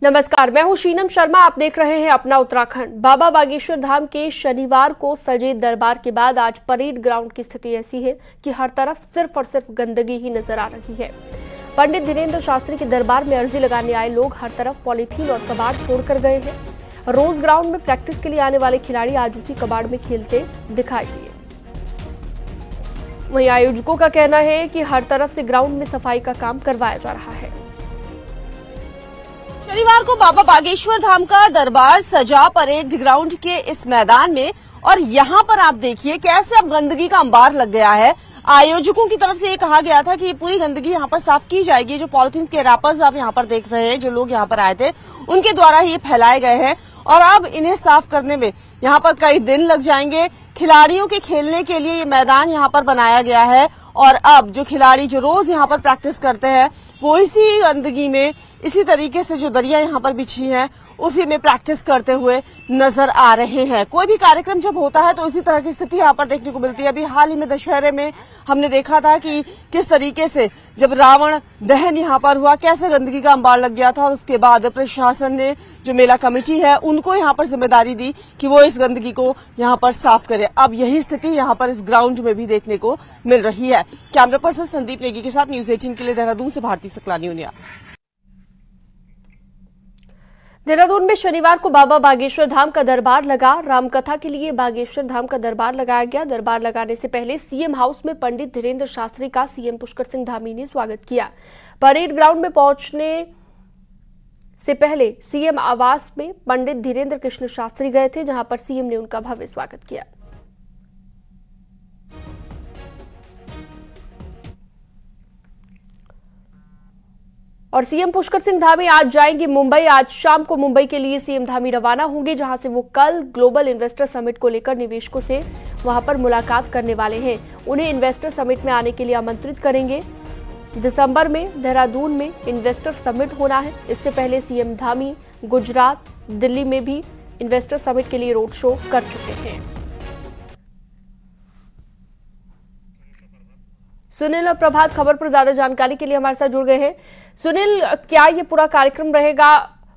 नमस्कार, मैं हूं शीनम शर्मा। आप देख रहे हैं अपना उत्तराखंड। बाबा बागेश्वर धाम के शनिवार को सजे दरबार के बाद आज परेड ग्राउंड की स्थिति ऐसी है कि हर तरफ सिर्फ और सिर्फ गंदगी ही नजर आ रही है। पंडित धीरेन्द्र शास्त्री के दरबार में अर्जी लगाने आए लोग हर तरफ पॉलीथीन और कबाड़ छोड़कर गए हैं। रोज ग्राउंड में प्रैक्टिस के लिए आने वाले खिलाड़ी आज उसी कबाड़ में खेलते दिखाई दिए। वहीं आयोजकों का कहना है कि हर तरफ से ग्राउंड में सफाई का काम करवाया जा रहा है। शनिवार को बाबा बागेश्वर धाम का दरबार सजा परेड ग्राउंड के इस मैदान में, और यहाँ पर आप देखिए कैसे अब गंदगी का अंबार लग गया है। आयोजकों की तरफ से ये कहा गया था कि ये पूरी गंदगी यहाँ पर साफ की जाएगी। जो पॉलिथीन के रैपर्स आप यहाँ पर देख रहे हैं, जो लोग यहाँ पर आए थे उनके द्वारा ये फैलाए गए हैं और अब इन्हें साफ करने में यहाँ पर कई दिन लग जाएंगे। खिलाड़ियों के खेलने के लिए ये मैदान यहाँ पर बनाया गया है और अब जो खिलाड़ी जो रोज यहाँ पर प्रैक्टिस करते हैं वो इसी गंदगी में, इसी तरीके से जो दरिया यहाँ पर बिछी है उसी में प्रैक्टिस करते हुए नजर आ रहे हैं। कोई भी कार्यक्रम जब होता है तो इसी तरह की स्थिति यहाँ पर देखने को मिलती है। अभी हाल ही में दशहरे में हमने देखा था कि किस तरीके से जब रावण दहन यहाँ पर हुआ कैसे गंदगी का अंबार लग गया था और उसके बाद प्रशासन ने, जो मेला कमेटी है, उनको यहाँ पर जिम्मेदारी दी कि वो इस गंदगी को यहाँ पर साफ करे। अब यही स्थिति यहाँ पर इस ग्राउंड में भी देखने को मिल रही है। कैमरा पर्सन संदीप नेगी के साथ न्यूज 18 के लिए देहरादून से भारती सकलानी उनिया। देहरादून में शनिवार को बाबा बागेश्वर धाम का दरबार लगा। रामकथा के लिए बागेश्वर धाम का दरबार लगाया गया। दरबार लगाने से पहले सीएम हाउस में पंडित धीरेन्द्र शास्त्री का सीएम पुष्कर सिंह धामी ने स्वागत किया। परेड ग्राउंड में पहुंचने से पहले सीएम आवास में पंडित धीरेन्द्र कृष्ण शास्त्री गए थे, जहां पर सीएम ने उनका भव्य स्वागत किया। और सीएम पुष्कर सिंह धामी आज जाएंगे मुंबई। आज शाम को मुंबई के लिए सीएम धामी रवाना होंगे, जहां से वो कल ग्लोबल इन्वेस्टर समिट को लेकर निवेशकों से वहां पर मुलाकात करने वाले हैं। उन्हें इन्वेस्टर समिट में आने के लिए आमंत्रित करेंगे। दिसंबर में देहरादून में इन्वेस्टर समिट होना है। इससे पहले सीएम धामी गुजरात, दिल्ली में भी इन्वेस्टर समिट के लिए रोड शो कर चुके हैं। सुनील और प्रभात खबर पर ज्यादा जानकारी के लिए हमारे साथ जुड़ गए हैं। सुनील, क्या ये पूरा कार्यक्रम रहेगा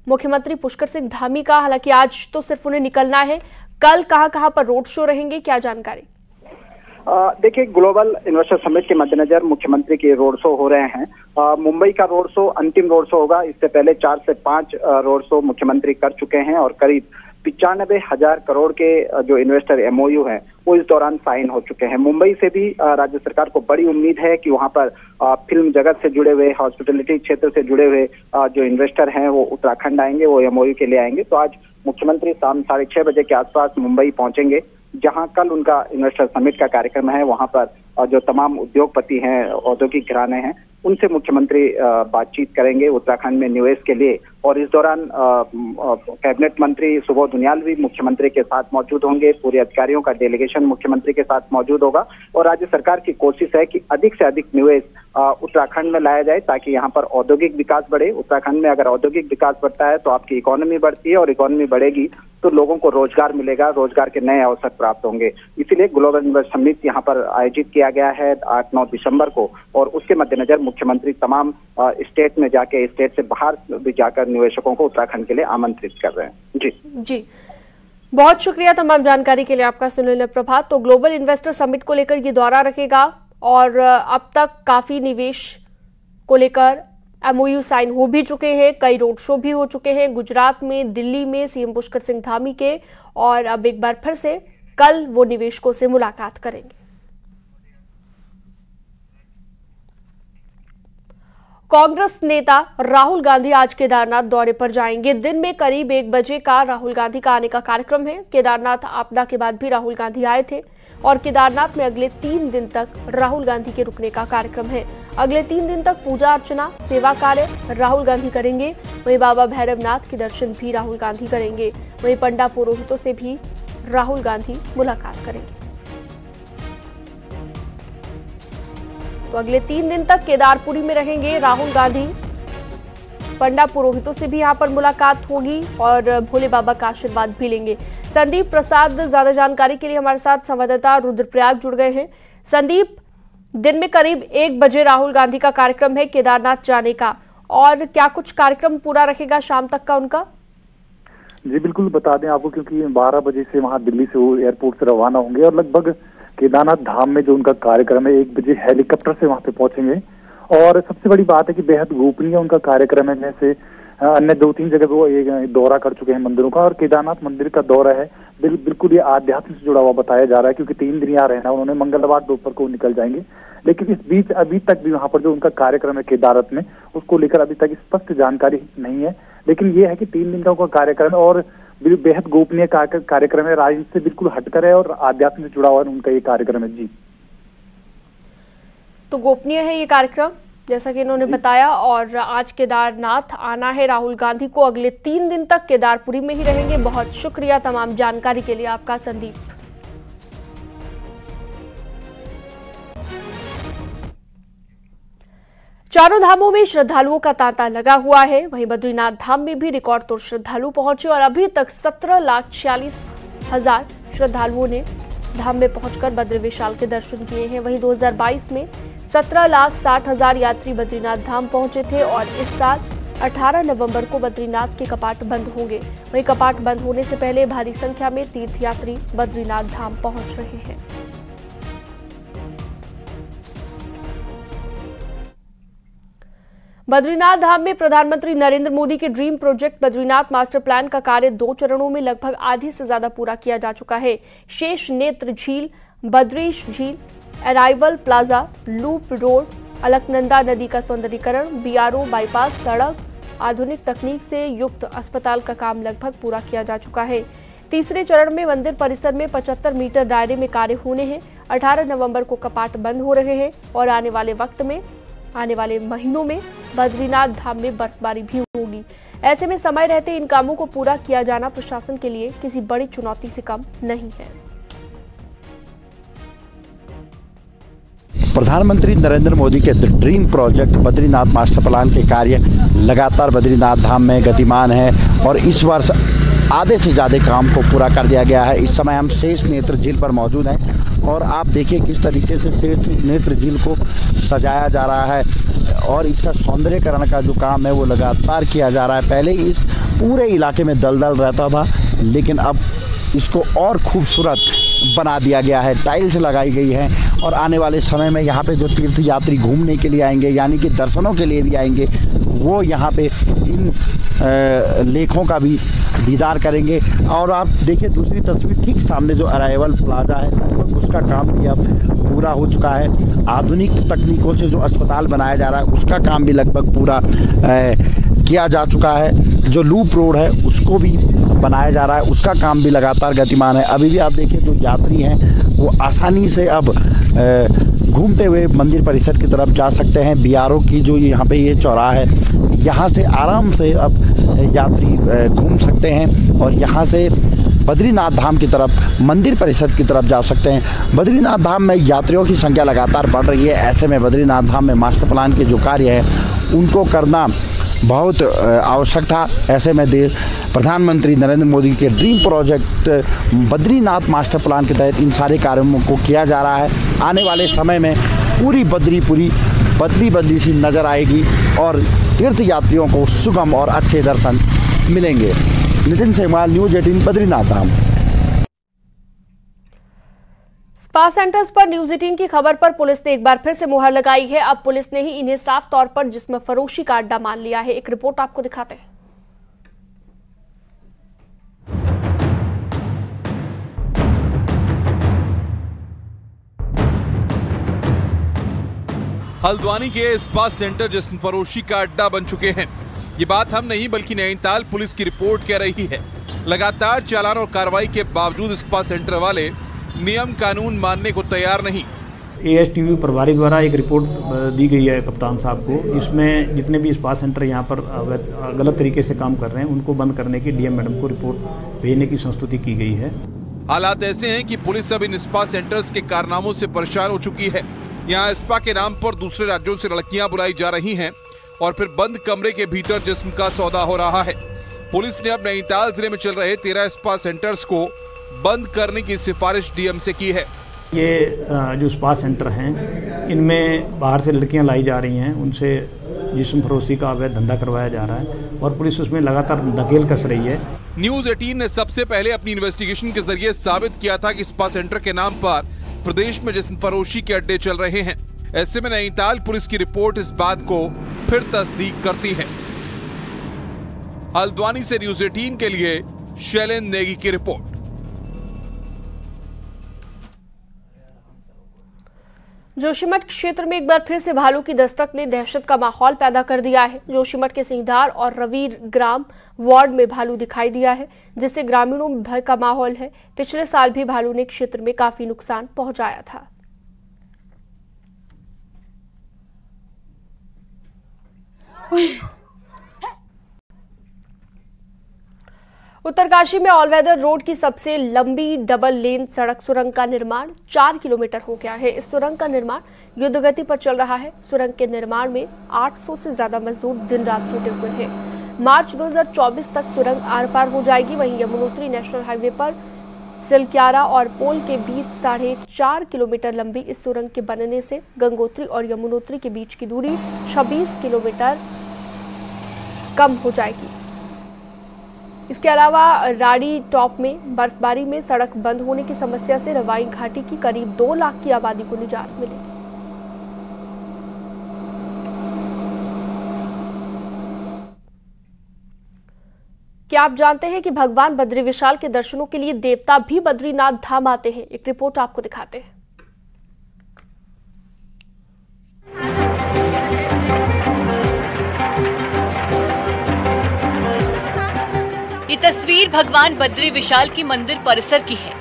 मुख्यमंत्री पुष्कर सिंह धामी का? हालांकि आज तो सिर्फ उन्हें निकलना है, कल कहां पर रोड शो रहेंगे, क्या जानकारी? देखिए, ग्लोबल इन्वेस्टर समिट के मद्देनजर मुख्यमंत्री के रोड शो हो रहे हैं। मुंबई का रोड शो अंतिम रोड शो होगा। इससे पहले 4 से 5 रोड शो मुख्यमंत्री कर चुके हैं और करीब 95,000 करोड़ के जो इन्वेस्टर एमओयू हैं वो इस दौरान साइन हो चुके हैं। मुंबई से भी राज्य सरकार को बड़ी उम्मीद है कि वहां पर फिल्म जगत से जुड़े हुए, हॉस्पिटलिटी क्षेत्र से जुड़े हुए जो इन्वेस्टर हैं वो उत्तराखंड आएंगे, वो एमओयू के लिए आएंगे। तो आज मुख्यमंत्री शाम 6:30 बजे के आसपास मुंबई पहुंचेंगे, जहां कल उनका इन्वेस्टर समिट का कार्यक्रम है। वहां पर जो तमाम उद्योगपति हैं, औद्योगिक घराने हैं, उनसे मुख्यमंत्री बातचीत करेंगे उत्तराखंड में निवेश के लिए। और इस दौरान कैबिनेट मंत्री सुबोध उनियाल भी मुख्यमंत्री के साथ मौजूद होंगे। पूरे अधिकारियों का डेलीगेशन मुख्यमंत्री के साथ मौजूद होगा और राज्य सरकार की कोशिश है कि अधिक से अधिक निवेश उत्तराखंड में लाया जाए ताकि यहाँ पर औद्योगिक विकास बढ़े। उत्तराखंड में अगर औद्योगिक विकास बढ़ता है तो आपकी इकोनॉमी बढ़ती है और इकोनॉमी बढ़ेगी तो लोगों को रोजगार मिलेगा, रोजगार के नए अवसर प्राप्त होंगे। इसीलिए ग्लोबल इन्वेस्टर समिट यहाँ पर आयोजित किया गया है 8-9 दिसंबर को, और उसके मद्देनजर मुख्यमंत्री तमाम स्टेट में जाके, स्टेट से बाहर भी जाकर निवेशकों को उत्तराखंड के लिए आमंत्रित कर रहे हैं। जी, बहुत शुक्रिया तमाम जानकारी के लिए आपका सुनील प्रभात। तो ग्लोबल इन्वेस्टर समिट को लेकर ये दौरा रखेगा और अब तक काफी निवेश को लेकर एमओयू साइन हो भी चुके हैं, कई रोड शो भी हो चुके हैं गुजरात में, दिल्ली में सीएम पुष्कर सिंह धामी के, और अब एक बार फिर से कल वो निवेशकों से मुलाकात करेंगे। कांग्रेस नेता राहुल गांधी आज केदारनाथ दौरे पर जाएंगे। दिन में करीब 1 बजे का राहुल गांधी का आने का कार्यक्रम है। केदारनाथ आपदा के बाद भी राहुल गांधी आए थे और केदारनाथ में अगले 3 दिन तक राहुल गांधी के रुकने का कार्यक्रम है। अगले 3 दिन तक पूजा अर्चना, सेवा कार्य राहुल गांधी करेंगे। वहीं बाबा भैरवनाथ के दर्शन भी राहुल गांधी करेंगे। वहीं पंडा पुरोहितों से भी राहुल गांधी मुलाकात करेंगे। तो अगले 3 दिन तक केदारपुरी में रहेंगे राहुल गांधी। पंडा पुरोहितों से भी यहां पर मुलाकात होगी और भोले बाबा का आशीर्वाद भी लेंगे। संदीप प्रसाद ज्यादा जानकारी के लिए हमारे साथ संवाददाता रुद्रप्रयाग जुड़ गए हैं। संदीप, दिन में करीब 1 बजे राहुल गांधी का कार्यक्रम है केदारनाथ जाने का, और क्या कुछ कार्यक्रम पूरा रहेगा शाम तक का उनका? जी बिल्कुल बता दें आपको, क्योंकि 12 बजे से वहाँ दिल्ली से वो एयरपोर्ट से रवाना होंगे और लगभग केदारनाथ धाम में जो उनका कार्यक्रम है 1 बजे हेलीकॉप्टर से वहाँ पे पहुंचेंगे। और सबसे बड़ी बात है कि बेहद गोपनीय उनका कार्यक्रम है। जैसे अन्य 2-3 जगह वो एक दौरा कर चुके हैं मंदिरों का, और केदारनाथ मंदिर का दौरा है बिल्कुल ये आध्यात्म से जुड़ा हुआ बताया जा रहा है, क्योंकि 3 दिन यहाँ रहना। उन्होंने मंगलवार दोपहर को निकल जाएंगे, लेकिन इस बीच अभी तक भी वहाँ पर जो उनका कार्यक्रम है केदारनाथ में, उसको लेकर अभी तक स्पष्ट जानकारी नहीं है। लेकिन ये है कि 3 दिन का उनका कार्यक्रम है और बेहद गोपनीय कार्यक्रम है, राजनीति से बिल्कुल हटकर है और आध्यात्म से जुड़ा हुआ उनका ये कार्यक्रम है। जी तो गोपनीय है ये कार्यक्रम जैसा कि इन्होंने बताया, और आज केदारनाथ आना है राहुल गांधी को। अगले 3 दिन तक केदारपुरी में ही रहेंगे। बहुत शुक्रिया तमाम जानकारी के लिए आपका संदीप। चारों धामों में श्रद्धालुओं का तांता लगा हुआ है। वहीं बद्रीनाथ धाम में भी रिकॉर्ड तोड़ श्रद्धालु पहुंचे और अभी तक 17,46,000 श्रद्धालुओं ने धाम में पहुंचकर बद्री विशाल के दर्शन किए हैं। वहीं 2022 में 17,60,000 यात्री बद्रीनाथ धाम पहुंचे थे और इस साल 18 नवंबर को बद्रीनाथ के कपाट बंद होंगे। वहीं कपाट बंद होने से पहले भारी संख्या में तीर्थयात्री बद्रीनाथ धाम पहुंच रहे हैं। बद्रीनाथ धाम में प्रधानमंत्री नरेंद्र मोदी के dream project Badrinath master plan का कार्य 2 चरणों में लगभग आधी से ज्यादा पूरा किया जा चुका है। शेष नेत्र झील, बद्रीश झील, arrival plaza, loop road, Alaknanda नदी का सौंदर्यीकरण, बीआरओ बाईपास सड़क, आधुनिक तकनीक से युक्त अस्पताल का काम लगभग पूरा किया जा चुका है। तीसरे चरण में मंदिर परिसर में 75 मीटर दायरे में कार्य होने हैं। 18 नवंबर को कपाट बंद हो रहे हैं और आने वाले महीनों में बद्रीनाथ धाम में बर्फबारी भी होगी। ऐसे में समय रहते इन कामों को पूरा किया जाना प्रशासन के लिए किसी बड़ी चुनौती से कम नहीं है। प्रधानमंत्री नरेंद्र मोदी के dream project Badrinath master plan के कार्य लगातार बद्रीनाथ धाम में गतिमान है और इस वर्ष आधे से ज़्यादा काम को पूरा कर दिया गया है। इस समय हम शेष नेत्र झील पर मौजूद हैं और आप देखिए किस तरीके से शेष नेत्र झील को सजाया जा रहा है और इसका सौंदर्यीकरण का जो काम है वो लगातार किया जा रहा है। पहले इस पूरे इलाके में दलदल रहता था, लेकिन अब इसको और खूबसूरत बना दिया गया है, टाइल्स लगाई गई है और आने वाले समय में यहाँ पे जो तीर्थ यात्री घूमने के लिए आएंगे, यानी कि दर्शनों के लिए भी आएंगे, वो यहाँ पे इन लेखों का भी दीदार करेंगे। और आप देखिए दूसरी तस्वीर ठीक सामने जो अराइवल प्लाजा है, लगभग उसका काम भी अब पूरा हो चुका है। आधुनिक तकनीकों से जो अस्पताल बनाया जा रहा है उसका काम भी लगभग पूरा किया जा चुका है। जो लूप रोड है उसको भी बनाया जा रहा है, उसका काम भी लगातार गतिमान है। अभी भी आप देखिए जो यात्री हैं वो आसानी से अब घूमते हुए मंदिर परिसर की तरफ जा सकते हैं। बीआरओ की जो यहाँ पे ये चौराहा है, यहाँ से आराम से अब यात्री घूम सकते हैं और यहाँ से बद्रीनाथ धाम की तरफ, मंदिर परिसर की तरफ जा सकते हैं। बद्रीनाथ धाम में यात्रियों की संख्या लगातार बढ़ रही है। ऐसे में बद्रीनाथ धाम में मास्टर प्लान के जो कार्य है उनको करना बहुत आवश्यक था। ऐसे में प्रधानमंत्री नरेंद्र मोदी के dream project Badrinath master plan के तहत इन सारे कार्यों को किया जा रहा है। आने वाले समय में पूरी बदली सी नज़र आएगी और तीर्थ यात्रियों को सुगम और अच्छे दर्शन मिलेंगे। नितिन सेमवाल, न्यूज़ 18, बद्रीनाथ धाम। स्पा सेंटर्स पर न्यूज़ 18 की खबर पर पुलिस ने एक बार फिर से मुहर लगाई है। अब पुलिस ने ही इन्हें साफ तौर पर जिस्म फरोशी का अड्डा मान लिया है। एक रिपोर्ट आपको दिखाते हैं। हल्द्वानी के स्पा सेंटर जिस्म फरोशी का अड्डा बन चुके हैं। ये बात हम नहीं बल्कि नैनीताल पुलिस की रिपोर्ट कह रही है। लगातार चालान और कार्रवाई के बावजूद स्पा सेंटर वाले नियम कानून मानने को तैयार नहीं। एएसटीयू प्रभारी द्वारा एक रिपोर्ट दी गई है कप्तान साहब को। इसमें जितने भी स्पा सेंटर यहाँ पर गलत तरीके से काम कर रहे हैं उनको बंद करने की डीएम मैडम को रिपोर्ट भेजने की संस्तुति की गई है। हालात ऐसे हैं कि पुलिस अब इन स्पा सेंटर्स के कारनामों से परेशान हो चुकी है। यहाँ स्पा के नाम पर दूसरे राज्यों से लड़कियां बुलाई जा रही हैं और फिर बंद कमरे के भीतर जिस्म का सौदा हो रहा है। पुलिस ने अब नैनीताल जिले में चल रहे 13 स्पा सेंटर्स को बंद करने की सिफारिश डीएम से की है। ये जो स्पा सेंटर हैं इनमें बाहर से लड़कियां लाई जा रही हैं, उनसे जिस्म फरोशी का अवैध धंधा करवाया जा रहा है और पुलिस उसमें लगातार नकेल कस रही है। न्यूज़ 18 ने सबसे पहले अपनी इन्वेस्टिगेशन के जरिए साबित किया था कि स्पा सेंटर के नाम पर प्रदेश में जिस्म फरोशी के अड्डे चल रहे हैं। ऐसे में नैनीताल पुलिस की रिपोर्ट इस बात को फिर तस्दीक करती है। हल्द्वानी से न्यूज़ 18 के लिए शैलेंद्र नेगी की रिपोर्ट। जोशीमठ क्षेत्र में एक बार फिर से भालू की दस्तक ने दहशत का माहौल पैदा कर दिया है। जोशीमठ के सिंहधार और रवीर ग्राम वार्ड में भालू दिखाई दिया है, जिससे ग्रामीणों में भय का माहौल है। पिछले साल भी भालू ने क्षेत्र में काफी नुकसान पहुंचाया था। उत्तरकाशी में ऑलवेदर रोड की सबसे लंबी डबल लेन सड़क सुरंग का निर्माण 4 किलोमीटर हो गया है। इस सुरंग का निर्माण युद्धगति पर चल रहा है। सुरंग के निर्माण में 800 से ज्यादा मजदूर दिन रात जुटे हुए हैं। मार्च 2024 तक सुरंग आर पार हो जाएगी। वहीं यमुनोत्री नेशनल हाईवे पर सिलक्यारा और पोल के बीच 4.5 किलोमीटर लंबी इस सुरंग के बनने से गंगोत्री और यमुनोत्री के बीच की दूरी 26 किलोमीटर कम हो जाएगी। इसके अलावा राड़ी टॉप में बर्फबारी में सड़क बंद होने की समस्या से रवाई घाटी की करीब 2 लाख की आबादी को निजात मिलेगी। क्या आप जानते हैं कि भगवान बद्री विशाल के दर्शनों के लिए देवता भी बद्रीनाथ धाम आते हैं? एक रिपोर्ट आपको दिखाते हैं। ये तस्वीर भगवान बद्री विशाल की मंदिर परिसर की है,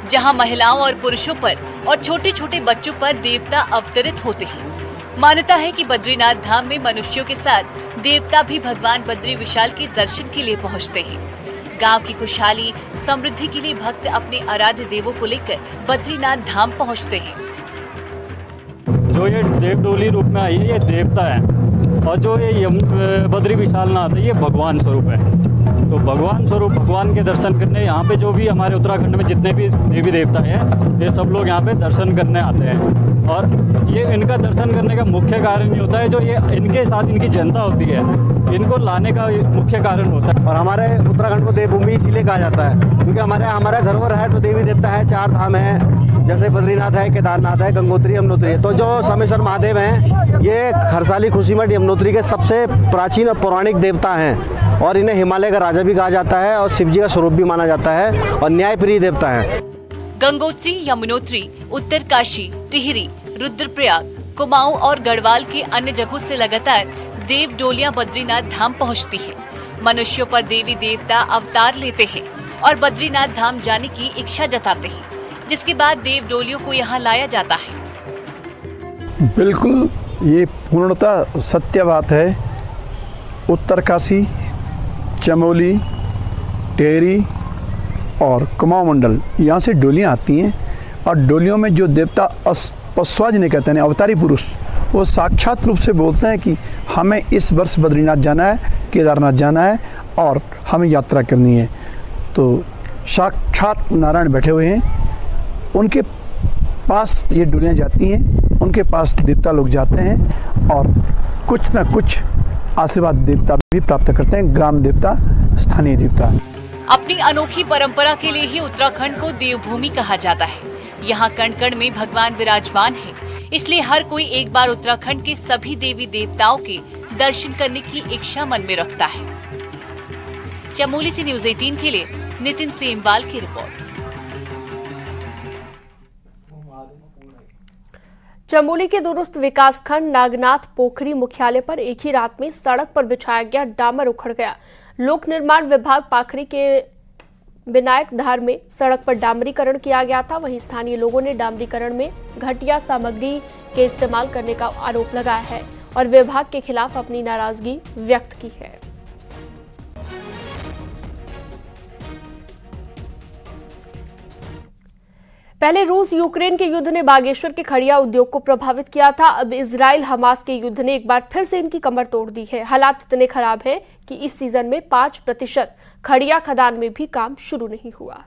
जहां महिलाओं और पुरुषों पर और छोटे छोटे बच्चों पर देवता अवतरित होते हैं। मान्यता है कि बद्रीनाथ धाम में मनुष्यों के साथ देवता भी भगवान बद्री विशाल के दर्शन के लिए पहुंचते हैं। गांव की खुशहाली समृद्धि के लिए भक्त अपने आराध्य देवों को लेकर बद्रीनाथ धाम पहुंचते हैं। जो ये देवडोली रूप में आई है, ये देवता है, और जो ये बद्री विशाल नाथ है, ये भगवान स्वरूप है। तो भगवान स्वरूप भगवान के दर्शन करने यहाँ पे जो भी हमारे उत्तराखंड में जितने भी देवी देवता हैं, ये सब लोग यहाँ पे दर्शन करने आते हैं। और ये इनका दर्शन करने का मुख्य कारण ये होता है, जो ये इनके साथ इनकी जनता होती है, इनको लाने का मुख्य कारण होता है। और हमारे उत्तराखंड को देवभूमि इसीलिए कहा जाता है, क्योंकि हमारा धरोहर है तो देवी देवता है, 4 धाम है, जैसे बद्रीनाथ है, केदारनाथ है, गंगोत्री, यमुनोत्री है। तो जो सोमेश्वर महादेव हैं, ये खरसाली, खुशीमठ, यमुनोत्री के सबसे प्राचीन और पौराणिक देवता हैं, और इन्हें हिमालय का राजा भी कहा जाता है और शिव जी का स्वरूप भी माना जाता है, और न्यायप्रिय देवता है। गंगोत्री, यमुनोत्री, उत्तरकाशी, टिहरी, रुद्रप्रयाग, कुमाऊं और गढ़वाल के अन्य जगहों से लगातार देव डोलियां बद्रीनाथ धाम पहुंचती है। मनुष्यों पर देवी देवता अवतार लेते हैं और बद्रीनाथ धाम जाने की इच्छा जताते हैं, जिसके बाद देव डोलियों को यहाँ लाया जाता है। बिल्कुल, ये पूर्णतः सत्य बात है। उत्तरकाशी, चमोली, टेहरी और कुमाऊं मंडल, यहाँ से डोलियाँ आती हैं, और डोलियों में जो देवता पश्वा जिन्हें कहते हैं, अवतारी पुरुष, वो साक्षात रूप से बोलते हैं कि हमें इस वर्ष बद्रीनाथ जाना है, केदारनाथ जाना है और हमें यात्रा करनी है। तो साक्षात नारायण बैठे हुए हैं, उनके पास ये डोलियाँ जाती हैं, उनके पास देवता लोग जाते हैं और कुछ न कुछ आशीर्वाद देवता भी प्राप्त करते हैं, ग्राम देवता, स्थानीय देवता। अपनी अनोखी परंपरा के लिए ही उत्तराखंड को देवभूमि कहा जाता है। यहाँ कण कण में भगवान विराजमान है, इसलिए हर कोई एक बार उत्तराखंड के सभी देवी देवताओं के दर्शन करने की इच्छा मन में रखता है। चमोली से न्यूज़ 18 के लिए नितिन सेमवाल की रिपोर्ट। चमोली के दूरस्थ विकासखंड नागनाथ पोखरी मुख्यालय पर एक ही रात में सड़क पर बिछाया गया डामर उखड़ गया। लोक निर्माण विभाग पाखरी के विनायक धार में सड़क पर डामरीकरण किया गया था। वहीं स्थानीय लोगों ने डामरीकरण में घटिया सामग्री के इस्तेमाल करने का आरोप लगाया है और विभाग के खिलाफ अपनी नाराजगी व्यक्त की है। पहले रूस यूक्रेन के युद्ध ने बागेश्वर के खड़िया उद्योग को प्रभावित किया था। अब इजराइल हमास के युद्ध ने एक बार फिर से इनकी कमर तोड़ दी है। हालात इतने खराब हैं कि इस सीजन में 5% खड़िया खदान में भी काम शुरू नहीं हुआ।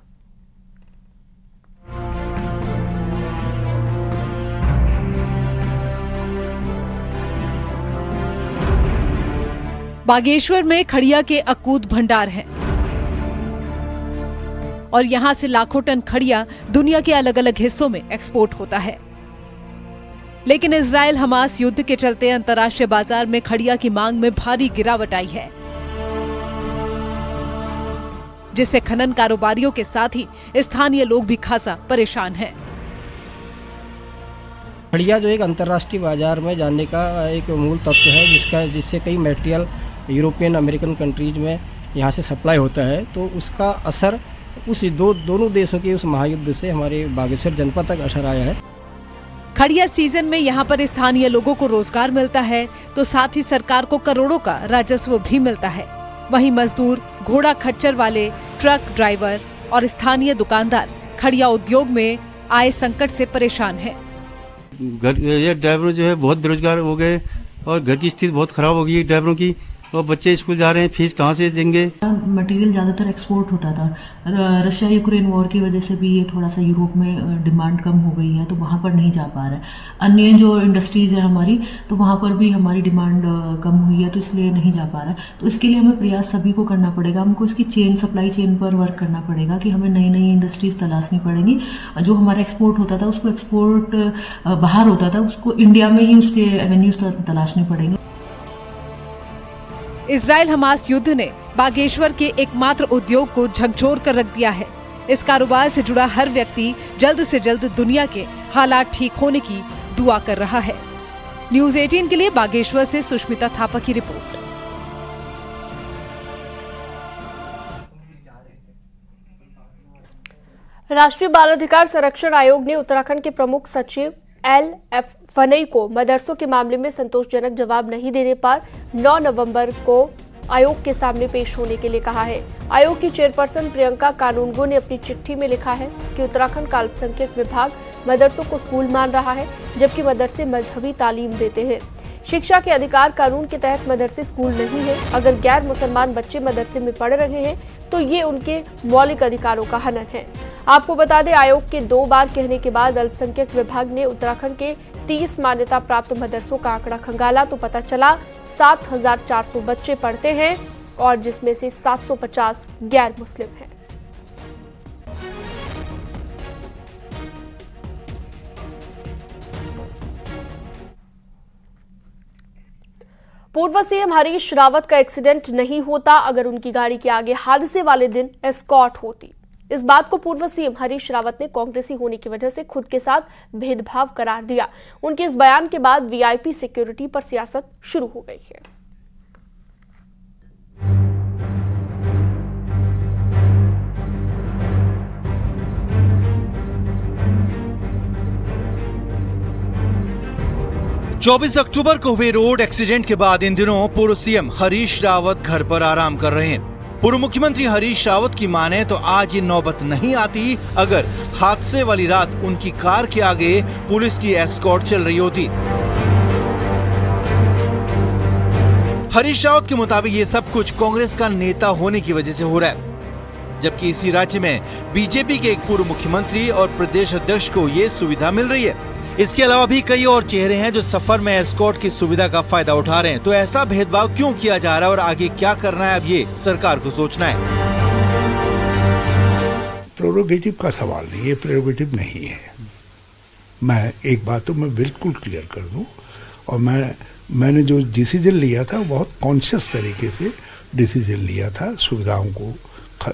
बागेश्वर में खड़िया के अकूत भंडार हैं और यहां से लाखों टन खड़िया दुनिया के अलग अलग हिस्सों में एक्सपोर्ट होता है। लेकिन इजराइल हमास युद्ध के चलते अंतर्राष्ट्रीय बाजार में खड़िया की मांग में भारी गिरावट आई है, जिससे खनन कारोबारियों के साथ ही स्थानीय लोग भी खासा परेशान हैं। खड़िया जो एक अंतर्राष्ट्रीय बाजार में जाने का एक मूल तत्व है, जिससे कई मटेरियल यूरोपियन अमेरिकन कंट्रीज में यहाँ से सप्लाई होता है, तो उसका असर उस दोनों देशों के उस महायुद्ध से हमारे बागेश्वर जनपद तक असर आया है। खड़िया सीजन में यहाँ पर स्थानीय लोगों को रोजगार मिलता है, तो साथ ही सरकार को करोड़ों का राजस्व भी मिलता है। वहीं मजदूर, घोड़ा खच्चर वाले, ट्रक ड्राइवर और स्थानीय दुकानदार खड़िया उद्योग में आय संकट से परेशान हैं। ये ड्राइवर जो है बहुत बेरोजगार हो गए और घर की स्थिति बहुत खराब हो गई ड्राइवरों की, और बच्चे स्कूल जा रहे हैं, फीस कहाँ से देंगे। मटेरियल ज़्यादातर एक्सपोर्ट होता था, रशिया यूक्रेन वॉर की वजह से भी ये थोड़ा सा यूरोप में डिमांड कम हो गई है, तो वहाँ पर नहीं जा पा रहा है। अन्य जो इंडस्ट्रीज़ है हमारी, तो वहाँ पर भी हमारी डिमांड कम हुई है, तो इसलिए नहीं जा पा रहा है। तो इसके लिए हमें प्रयास सभी को करना पड़ेगा, हमको इसकी सप्लाई चेन पर वर्क करना पड़ेगा कि हमें नई नई इंडस्ट्रीज़ तलाशनी पड़ेंगी। जो हमारा एक्सपोर्ट होता था उसको एक्सपोर्ट बाहर होता था, उसको इंडिया में ही उसके एवेन्यूज तलाशने पड़ेंगे। इजराइल हमास युद्ध ने बागेश्वर के एकमात्र उद्योग को झकझोर कर रख दिया है। इस कारोबार से जुड़ा हर व्यक्ति जल्द से जल्द दुनिया के हालात ठीक होने की दुआ कर रहा है। न्यूज़ 18 के लिए बागेश्वर से सुष्मिता थापा की रिपोर्ट। राष्ट्रीय बाल अधिकार संरक्षण आयोग ने उत्तराखंड के प्रमुख सचिव LF फनई को मदरसों के मामले में संतोषजनक जवाब नहीं देने पर 9 नवंबर को आयोग के सामने पेश होने के लिए कहा है। आयोग की चेयरपर्सन प्रियंका कानूनगो ने अपनी चिट्ठी में लिखा है कि उत्तराखंड का अल्पसंख्यक विभाग मदरसों को स्कूल मान रहा है, जबकि मदरसे मजहबी तालीम देते हैं। शिक्षा के अधिकार कानून के तहत मदरसे स्कूल नहीं है। अगर गैर मुसलमान बच्चे मदरसे में पढ़ रहे हैं तो ये उनके मौलिक अधिकारों का हनन है। आपको बता दें, आयोग के 2 बार कहने के बाद अल्पसंख्यक विभाग ने उत्तराखंड के 30 मान्यता प्राप्त मदरसों का आंकड़ा खंगाला तो पता चला 7,400 बच्चे पढ़ते हैं और जिसमें से 750 गैर मुस्लिम हैं। पूर्व सीएम हरीश रावत का एक्सीडेंट नहीं होता अगर उनकी गाड़ी के आगे हादसे वाले दिन एस्कॉर्ट होती। इस बात को पूर्व सीएम हरीश रावत ने कांग्रेसी होने की वजह से खुद के साथ भेदभाव करार दिया। उनके इस बयान के बाद वीआईपी सिक्योरिटी पर सियासत शुरू हो गई है। चौबीस अक्टूबर को हुए रोड एक्सीडेंट के बाद इन दिनों पूर्व सीएम हरीश रावत घर पर आराम कर रहे हैं। पूर्व मुख्यमंत्री हरीश रावत की माने तो आज ये नौबत नहीं आती अगर हादसे वाली रात उनकी कार के आगे पुलिस की एस्कॉर्ट चल रही होती। हरीश रावत के मुताबिक ये सब कुछ कांग्रेस का नेता होने की वजह से हो रहा है, जबकि इसी राज्य में बीजेपी के एक पूर्व मुख्यमंत्री और प्रदेश अध्यक्ष को ये सुविधा मिल रही है। इसके अलावा भी कई और चेहरे हैं जो सफर में एस्कॉर्ट की सुविधा का फायदा उठा रहे हैं। तो ऐसा भेदभाव क्यों किया जा रहा है और आगे क्या करना है, अब ये सरकार को सोचना है। प्रेरोगेटिव का सवाल नहीं, ये प्रेरोगेटिव नहीं है। मैं एक बात तो मैं बिल्कुल क्लियर कर दूं, और मैंने जो डिसीजन लिया था बहुत कॉन्शियस तरीके से डिसीजन लिया था सुविधाओं को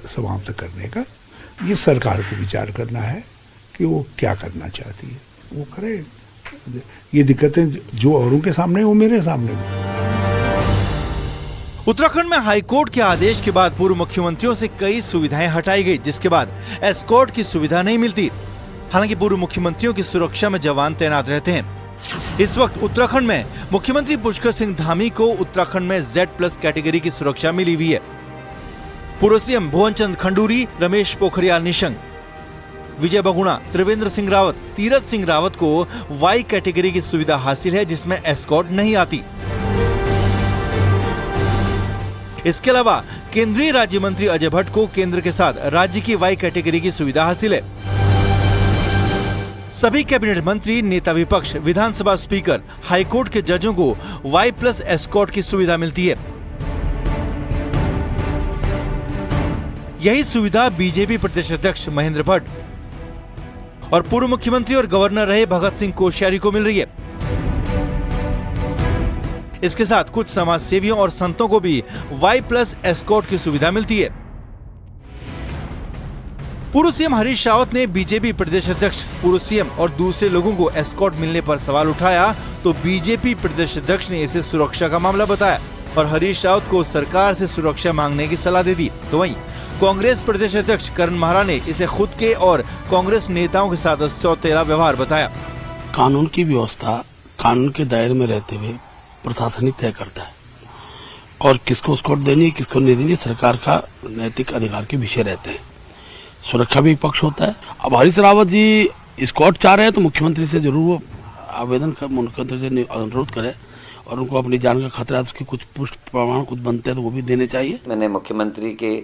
समाप्त करने का। ये सरकार को विचार करना है कि वो क्या करना चाहती है, वो करे। ये दिक्कतें जो औरों के सामने वो मेरे सामने। उत्तराखंड में हाईकोर्ट के आदेश के बाद पूर्व मुख्यमंत्रियों से कई सुविधाएं हटाई गई, जिसके बाद एस्कॉर्ट की सुविधा नहीं मिलती। हालांकि पूर्व मुख्यमंत्रियों की सुरक्षा में जवान तैनात रहते हैं। इस वक्त उत्तराखंड में मुख्यमंत्री पुष्कर सिंह धामी को उत्तराखंड में Z+ कैटेगरी की सुरक्षा मिली हुई है। पूर्व सीएम भुवन चंद खंडूरी, रमेश पोखरियाल निशंक, विजय बहुगुणा, त्रिवेंद्र सिंह रावत, तीरथ सिंह रावत को Y कैटेगरी की सुविधा हासिल है, जिसमें एस्कॉर्ट नहीं आती। इसके अलावा केंद्रीय राज्य मंत्री अजय भट्ट को केंद्र के साथ राज्य की Y कैटेगरी की सुविधा हासिल है। सभी कैबिनेट मंत्री, नेता विपक्ष, विधानसभा स्पीकर, हाईकोर्ट के जजों को Y+ एस्कॉर्ट की सुविधा मिलती है। यही सुविधा बीजेपी प्रदेश अध्यक्ष महेंद्र भट्ट और पूर्व मुख्यमंत्री और गवर्नर रहे भगत सिंह कोश्यारी को मिल रही है। इसके साथ कुछ समाज सेवियों और संतों को भी Y+ एस्कॉर्ट की सुविधा मिलती है। पूर्व सीएम हरीश रावत ने बीजेपी प्रदेश अध्यक्ष, पूर्व सीएम और दूसरे लोगों को एस्कॉर्ट मिलने पर सवाल उठाया तो बीजेपी प्रदेश अध्यक्ष ने इसे सुरक्षा का मामला बताया और हरीश रावत को सरकार से सुरक्षा मांगने की सलाह दे दी। तो वहीं कांग्रेस प्रदेश अध्यक्ष करण महारा ने इसे खुद के और कांग्रेस नेताओं के साथ सौतेला व्यवहार बताया। कानून की व्यवस्था कानून के दायरे में रहते हुए प्रशासन ही तय करता है और किसको एस्कॉर्ट देनी है किसको नहीं देनी सरकार का नैतिक अधिकार के विषय रहते हैं। सुरक्षा भी एक पक्ष होता है। अब हरीश रावत जी एस्कॉर्ट चाह रहे हैं तो मुख्यमंत्री से जरूर आवेदन कर, मुख्यमंत्री से अनुरोध करें और उनको अपनी जान का खतरा उसके कुछ पुष्ट प्रमाण कुछ बनते हैं तो वो भी देने चाहिए। मैंने मुख्यमंत्री के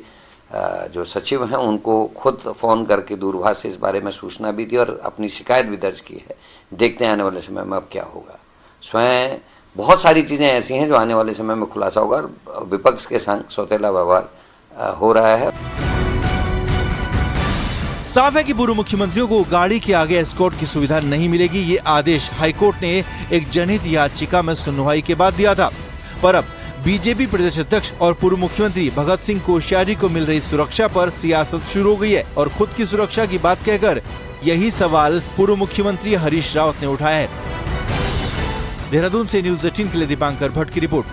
जो सचिव हैं उनको खुद फोन करके दूरभाष से इस बारे में सूचना भी दी और अपनी शिकायत भी दर्ज की है। देखते हैं आने वाले समय में अब क्या होगा। स्वयं बहुत सारी चीजें ऐसी हैं जो आने वाले समय में खुलासा होगा। विपक्ष के संग सौतेला व्यवहार हो रहा है। साफ है कि पूर्व मुख्यमंत्रियों को गाड़ी के आगे एस्कॉर्ट की सुविधा नहीं मिलेगी। ये आदेश हाईकोर्ट ने एक जनहित याचिका में सुनवाई के बाद दिया था। पर अब बीजेपी प्रदेश अध्यक्ष और पूर्व मुख्यमंत्री भगत सिंह कोश्यारी को मिल रही सुरक्षा पर सियासत शुरू हो गई है और खुद की सुरक्षा की बात कहकर यही सवाल पूर्व मुख्यमंत्री हरीश रावत ने उठाया है। देहरादून से न्यूज़ 18 के लिए दीपांकर भट्ट की रिपोर्ट।